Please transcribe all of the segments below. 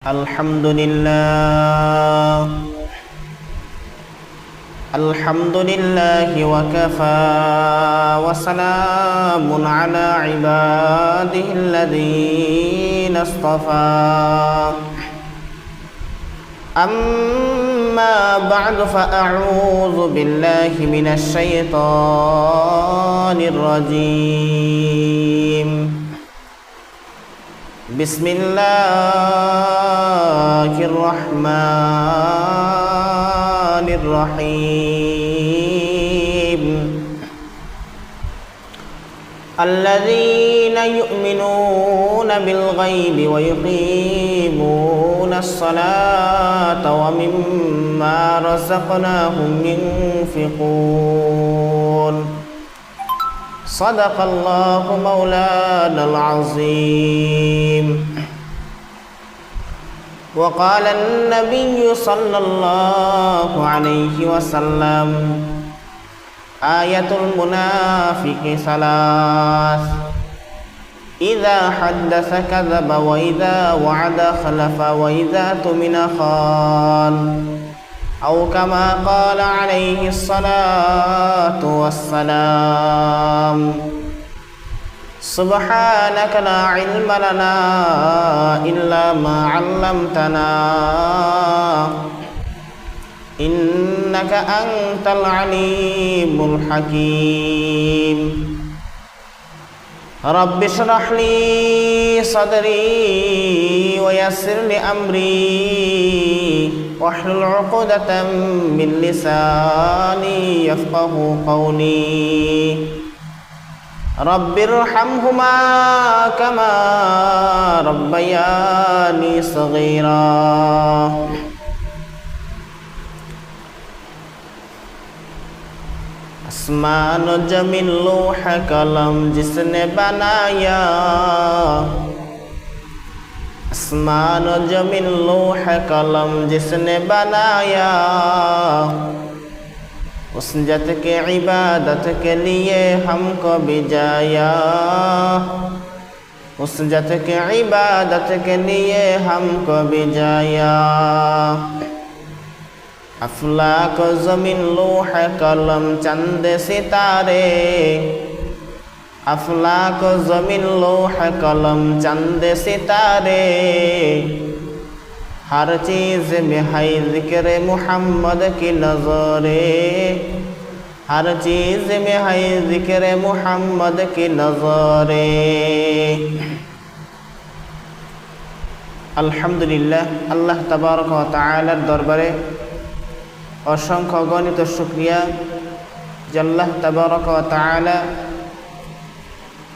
الحمد لله وكفى وسلام على عباده الذين اصطفى أما بعد فأعوذ بالله من الشيطان الرجيم بسم الله الرحمن الرحيم الذين يؤمنون بالغيب ويقيمون الصلاة ومما رزقناهم ينفقون صدق الله مولانا العظيم وقال النبي صلى الله عليه وسلم آية المنافق ثلاث إذا حدث كذب وإذا وعد خلف وإذا اؤتمن خان أو كما قال عليه الصلاة والسلام سبحانك لا علم لنا إلا ما علمتنا إنك أنت العليم الحكيم رب اشرح لي صدري ويسر لي أمري واحلل عقدة من لساني يفقه قولي رب ارحمهما كما ربياني صغيرا आसमान जमीन लोह कलम जिसने बनाया आसमान जमीन लोह कलम जिसने बनाया उस जत के इबादत के लिए हमको भिजाया उस जत के इबादत के लिए हमको भिजाया अफलाक ज़मीन लोह कलम चंद सितारे अफलाक ज़मीन लोह कलम चंद सितारे हर चीज़ में है ज़िक्र मुहम्मद की नज़रे हर चीज़ में है ज़िक्र मुहम्मद की नज़रे अल्हम्दुलिल्लाह अल्लाह तबारक व तआला दरबारे असंख्य गणित शुक्रिया যে আল্লাহ তাবারক ওয়া তাআলা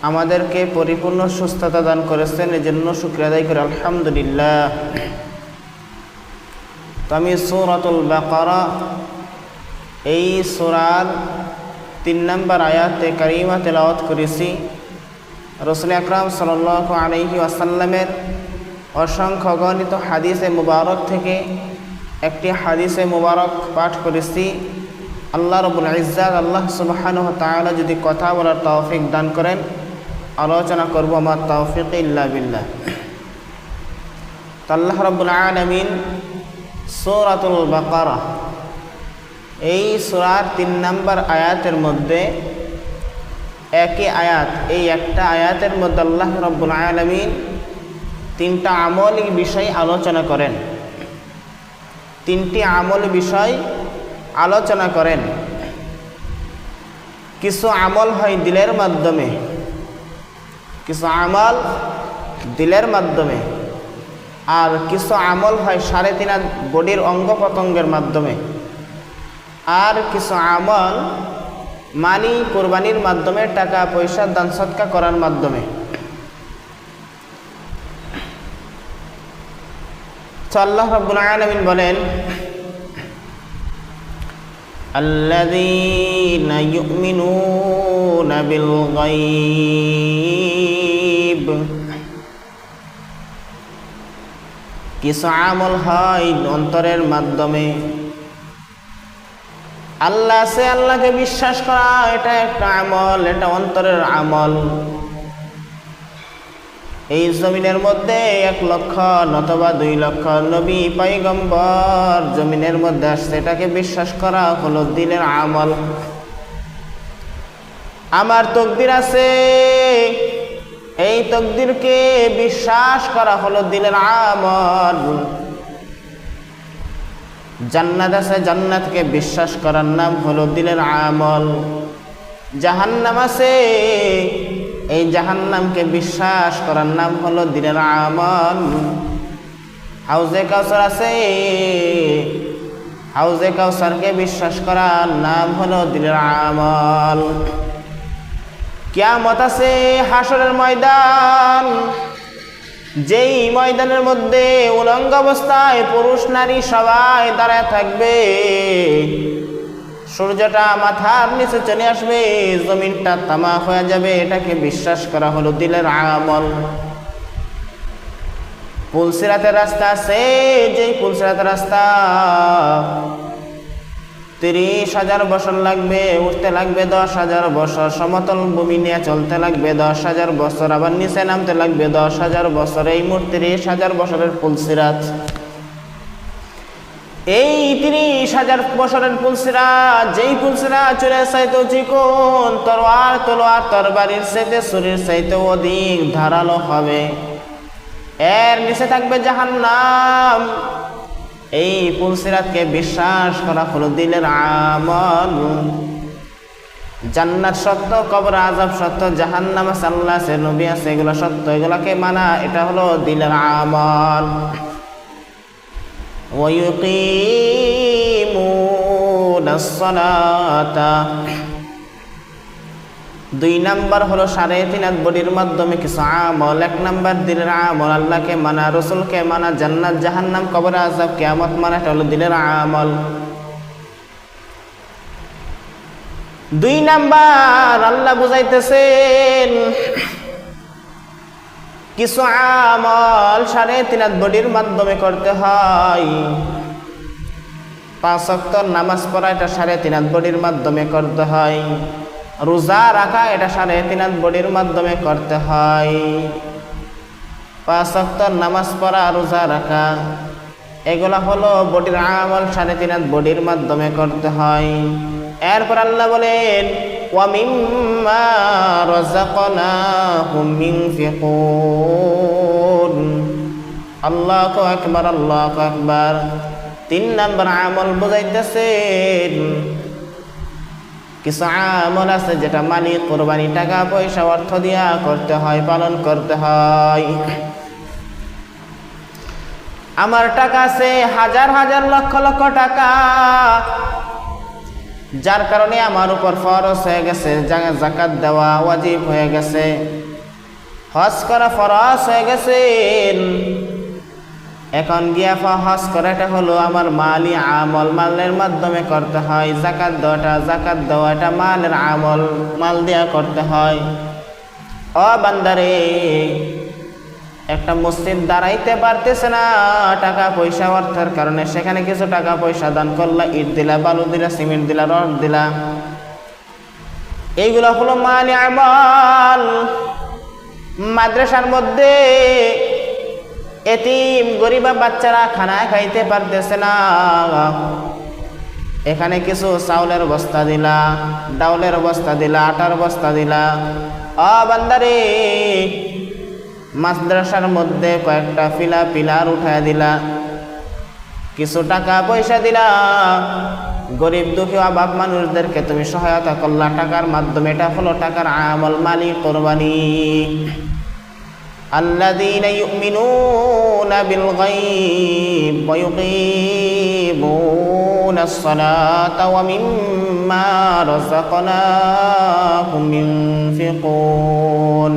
আমাদেরকে পরিপূর্ণ সুস্থতা দান করেছেন এজন্য শুকরিয়া আদায় করি আলহামদুলিল্লাহ। তো আমি সূরাতুল বাকারা এই সূরার 3 নম্বর আয়াতে কারিমা তেলাওয়াত করেছি। রাসূল আকরাম সাল্লাল্লাহু আলাইহি ওয়াসাল্লামের অসংখ্য গণিত হাদিসে মুবারক থেকে একটি হাদিসে মুবারক পাঠ করেছি। আল্লাহ রাব্বুল ইজ্জাত আল্লাহ সুবহানাহু ওয়া তাআলা যদি কথা বলার তৌফিক দান করেন আলোচনা করব আমার তৌফিক ইল্লা বিল্লাহ। তো আল্লাহ রাব্বুল আলামিন সূরাতুল বাকারা এই সূরার 3 নম্বর আয়াতের মধ্যে একই আয়াত এই একটা আয়াতের মধ্যে আল্লাহ রাব্বুল আলামিন 3টা আমলি বিষয় আলোচনা করেন। 3টি আমল বিষয় আলোচনা করেন। কিছু আমল হয় দিলের মাধ্যমে কিছু আমল দিলের মাধ্যমে আর কিছু আমল হয় 3.5 বডির অঙ্গ প্রত্যঙ্গের মাধ্যমে আর কিছু আমল মানি কুরবানির মাধ্যমে টাকা পয়সা দান সদকা করার মাধ্যমে। আল্লাহ রাব্বুল আলামিন বলেন আল্লাযীনা ইউমিনুনা বিল গায়ব কিছু আমল হয় অন্তরের মাধ্যমে। আল্লাহ সে আল্লাহকে বিশ্বাস করা এটা একটা আমল, এটা অন্তরের আমল। এই জমিনের মধ্যে 1 লক্ষ নতবা 2 লক্ষ নবী পয়গম্বর জমিনের মধ্যে আসছে, এটাকে বিশ্বাস করা হলো দিলের আমল। আমার তকদির আছে, এই তকদিরকে বিশ্বাস করা হলো দিলের আমল। জান্নাত আছে, জান্নাতকে বিশ্বাস করার নাম হলো দিলের আমল। জাহান্নাম আছে, এই জাহান্নামকে বিশ্বাস করার নাম হলো দিলের আমল। হাউজে কাউসার আছে, হাউজে কাউসারকে বিশ্বাস করার নাম হলো দিলের আমল। কিয়ামত আছে, হাসরের ময়দান, যেই ময়দানের মধ্যে উলঙ্গ অবস্থায় পুরুষ নারী সবাই দাঁড়ায় থাকবে। সূর্যটা মাথার নিচে চলে আসবে, জমিনটা তামা হয়ে যাবে, এটাকে বিশ্বাস করা হলো দিলের আমল। পুলসিরাতের রাস্তা আছে, যেই পুলসিরাতের রাস্তা 30,000 বছর লাগবে, উঠতে লাগবে 10,000 বছর, সমতল ভূমি নিয়ে চলতে লাগবে 10,000 বছর, আবার নিচে নামতে লাগবে 10,000 বছর। এই মোট 30,000 বছরের পুলসিরাত। এই 30,000 বছরের পুলসিরাত, যেই পুলসিরাত চুলের চাইতেও চিকন, তলোয়ার তরবারির চাইতে ছুরির চাইতে অধিক ধারালো হবে। এর নিচে থাকবে জাহান্নাম। এই পুলসিরাতকে বিশ্বাস করা হলো দিলের আমল। জান্নাত সত্য, কবর আযাব সত্য, জাহান্নাম আছে, আল্লাহ আছে, নবী আছে, এগুলো সত্য, এগুলাকে মানা এটা হলো দিলের আমল। ওয়ায়ুকিমুনাস সালাতা, 2 নাম্বার হলো 3.5 হাত বডির মাধ্যমে কিছু আমল। 1 নাম্বার দিলের আমল, আল্লাহকে মানা, রসুলকে মানা, জান্নাত জাহান্নাম কবর আযাব কিয়ামত মানা, এটা হলো দিলের আমল। 2 নাম্বার আল্লাহ বুঝাইতেছেন কিছু আমল 3.5 হাত বডির মাধ্যমে করতে হয়। 5 ওয়াক্ত নামাজ পড়া, এটা 3.5 হাত বডির মাধ্যমে করতে হয়। রোজা রাখা, এটা 3.5 হাত বডির মাধ্যমে করতে হয়। 5 ওয়াক্ত নামাজ পড়া, রোজা রাখা, এগুলা হলো বডির আমল, 3.5 হাত বডির মাধ্যমে করতে হয়। এরপর আল্লাহ বলেন ওয়া মিম্মা রাযাকনাহুম ইউনফিকুন। আল্লাহু আকবার, আল্লাহু আকবার। 3 নাম্বার আমল বুঝাইতেছেন কিছু আমল আছে যেটা মানি, কুরবানি, টাকা পয়সা অর্থ দিয়া করতে হয়, পালন করতে হয়। আমার টাকা আছে হাজার হাজার লক্ষ লক্ষ টাকা, যার কারণে আমার উপর ফরজ হয়ে গেছে যাকাত দেওয়া, ওয়াজিব হয়ে গেছে, হজ করা ফরজ হয়ে গেছে। এখন গিয়া হজ করাটা হলো আমার মালি আমল, মালের মাধ্যমে করতে হয়। জাকাত দেওয়াটা মালের আমল, মাল দিয়া করতে হয়। ও বান্দারে, একটা মসজিদ দাঁড়াইতে পারতেছে না টাকা পয়সা অর্থের কারণে, সেখানে কিছু টাকা পয়সা দান করলা, ইট দিলা, বালু দিলা, সিমেন্ট দিলা, রড দিলা, এইগুলো হলো মালি আমল। মাদ্রাসার মধ্যে এতিম গরিবা বাচ্চারা খানা খাইতে পারতেছে না, এখানে কিছু চাউলের বস্তা দিলা, ডাউলের বস্তা দিলা, আটার বস্তা দিলা। ও বান্দারে, মাদ্রাসার মধ্যে কয়েকটা পিলার উঠায় দিলা, কিছু টাকা পয়সা দিলা, গরিব দুঃখী অভাব মানুষদেরকে তুমি সহায়তা করলা টাকার মাধ্যমে, এটা হলো টাকার আমল, মালি, কুরবানি। আল্লাযীনা ইউমিনুনা বিল গায়ব ওয়া ইউকিমুনাস সালাতা ওয়া মিম্মা রাযাকনাহুম ইউনফিকুন।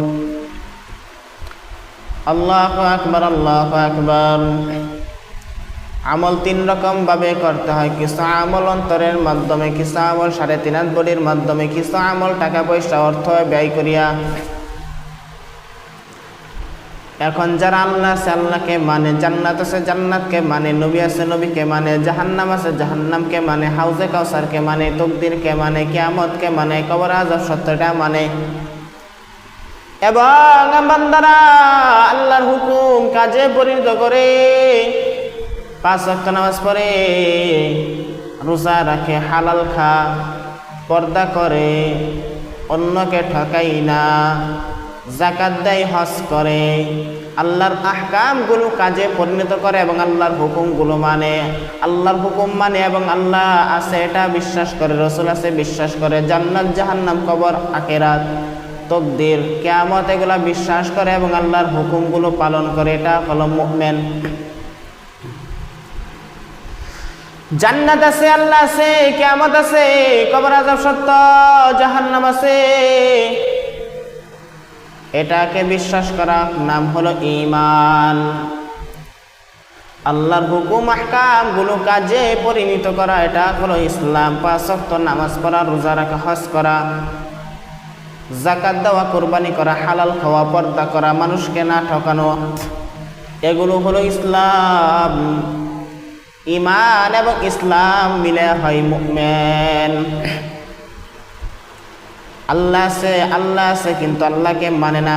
আল্লাহু আকবার, আল্লাহু আকবার। আমল 3 রকম ভাবে করতে হয়। কিছু আমল অন্তরের মাধ্যমে, কিছু আমল 3.5 হাত বডির মাধ্যমে, কিছু আমল টাকা পয়সা অর্থ ব্যয় করিয়া। এখন যারা আল্লাহ আছে আল্লাহকে মানে, জান্নাত আছে জান্নাতকে মানে, নবী আছে নবীকে মানে, জাহান্নাম আছে জাহান্নামকে মানে, হাউজে কাউসারকে মানে, তকদিরকে মানে, কিয়ামতকে মানে, কবর আযাব সত্যটা মানে, এবং বান্দারা আল্লাহর হুকুম কাজে পরিণত করে, 5 ওয়াক্ত নামাজ পড়ে, রোজা রাখে, হালাল খা, পর্দা করে, অন্যকে ঠকাই না, যাকাত দেয়, হজ করে, আল্লাহর আহকামগুলো কাজে পরিণত করে এবং আল্লাহর হুকুমগুলো মানে, আল্লাহর হুকুম মানে এবং আল্লাহ আছে এটা বিশ্বাস করে, রসুল আছে বিশ্বাস করে, জান্নাত জাহান্নাম কবর আখিরাত তকদির কিয়ামত এগুলা বিশ্বাস করে এবং আল্লাহর হুকুমগুলো পালন করে, এটা হলো মুমিন। জান্নাত আছে, আল্লাহ আছে, কিয়ামত আছে, কবর আযাব সত্য, জাহান্নাম আছে, এটাকে বিশ্বাস করা নাম হলো ঈমান। আল্লাহর হুকুম আহকাম গুলো কাজে পরিণত করা এটা হলো ইসলাম। 5 ওয়াক্ত নামাজ পড়া, রোজা রাখা, হজ করা, যাকাত দেওয়া, কুরবানি করা, হালাল খাওয়া, পর্দা করা, মানুষকে না ঠকানো, এগুলো হলো ইসলাম। ঈমান এবং ইসলাম মিলে হয় মুমিন। আল্লাহ আছে কিন্তু আল্লাহকে মানে না,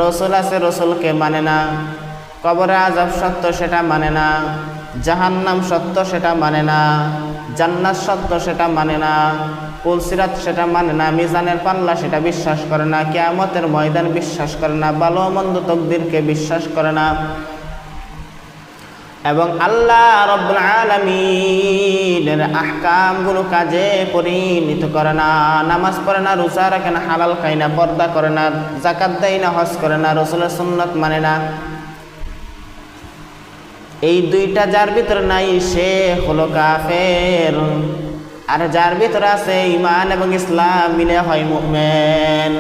রসুল আছে রসুলকে মানে না, কবরে আযাব সত্য সেটা মানে না, জাহান্নাম সত্য সেটা মানে না, জান্নাত সত্য সেটা মানে না, পুলসিরাত সেটা মানে না, মিজানের পাল্লা সেটা বিশ্বাস করে না, কিয়ামতের ময়দান বিশ্বাস করে না, ভালো মন্দ তকদিরকে বিশ্বাস করে না এবং আল্লাহ রাব্বুল আলামিনের আহকামগুলো কাজে পরিণত করে না। নামাজ পড়ে না, রোজা রাখে না, হালাল খায় না, পর্দা করে না, যাকাত দেয় না, হজ করে না, রাসূলের সুন্নাত মানে না, এই দুইটা যার ভিতরে নাই সে হলো কাফের। আর যার ভিতরে আছে ঈমান এবং ইসলাম মিলে হয় মুমিন।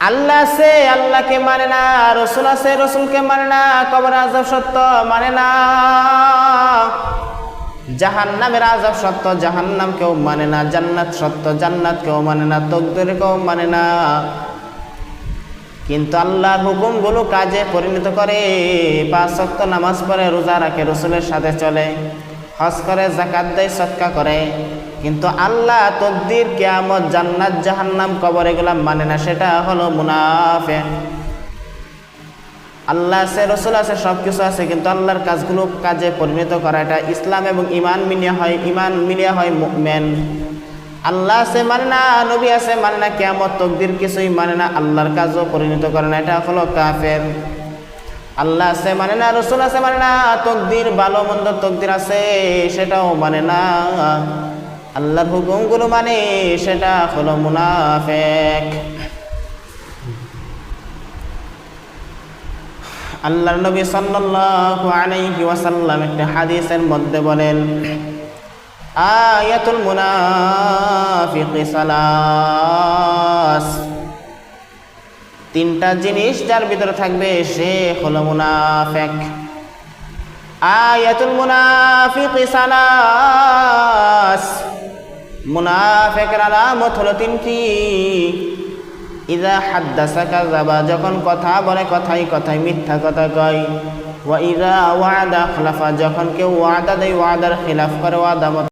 আল্লাহ আছে, আল্লাহকে মানে না, রসুল আছে, রসুলকে মানে না, কবর আযাব সত্য মানে না, জাহান্নামের আযাব সত্য, জাহান্নাম কেউ মানে না, জান্নাত সত্য, জান্নাত কেউ মানে না, তকদীর কেউ মানে না, কিন্তু আল্লাহর হুকুমগুলো কাজে পরিণত করে। 5 ওয়াক্ত নামাজ পড়ে, রোজা রাখে, রসুলের সাথে চলে, হজ করে, যাকাত দেয়, সদকা করে, কিন্তু আল্লাহ তকদির কিয়ামত জান্নাত জাহান্নাম কবর এগুলা মানে না, সেটা হলো মুনাফিক। আল্লাহ আছে, রসুল আছে, সব কিছু আছে, কিন্তু আল্লাহর কাজগুলো কাজে পরিণত করা এটা ইসলাম এবং ঈমান মিলিয়ে হয় মুমিন। আল্লাহ আছে মানে না, নবী আছে মানে না, কিয়ামত তকদির কিছুই মানে না, আল্লাহর কাজও পরিণত করে না, এটা হলো কাফের। আল্লাহ আছে মানে না, রসুল আছে মানে না, তকদির ভালো মন্দ তকদির আছে সেটাও মানে না, আল্লাহর হুকুমগুলো মানে, সেটা হলো মুনাফিক। আল্লাহর নবী সাল্লাল্লাহু আলাইহি ওয়াসাল্লাম একটা হাদিসের মধ্যে বলেন, আয়াতুল মুনাফিকি সালাস, 3টা জিনিস যার ভিতরে থাকবে সে হলো মুনাফিক। আয়াতুল মুনাফিকি সালাস, মুনাফিকের আলামত হলো 3টি। ইযা হাদ্দাসা কাযাবা, যখন কথা বলে কথাই মিথ্যা কথা কয়। ওয়া ইযা ওয়া'দা আখলাফা, যখন কেউ ওয়াদা দেয় ওয়াদার খিলাফ করে, ওয়াদা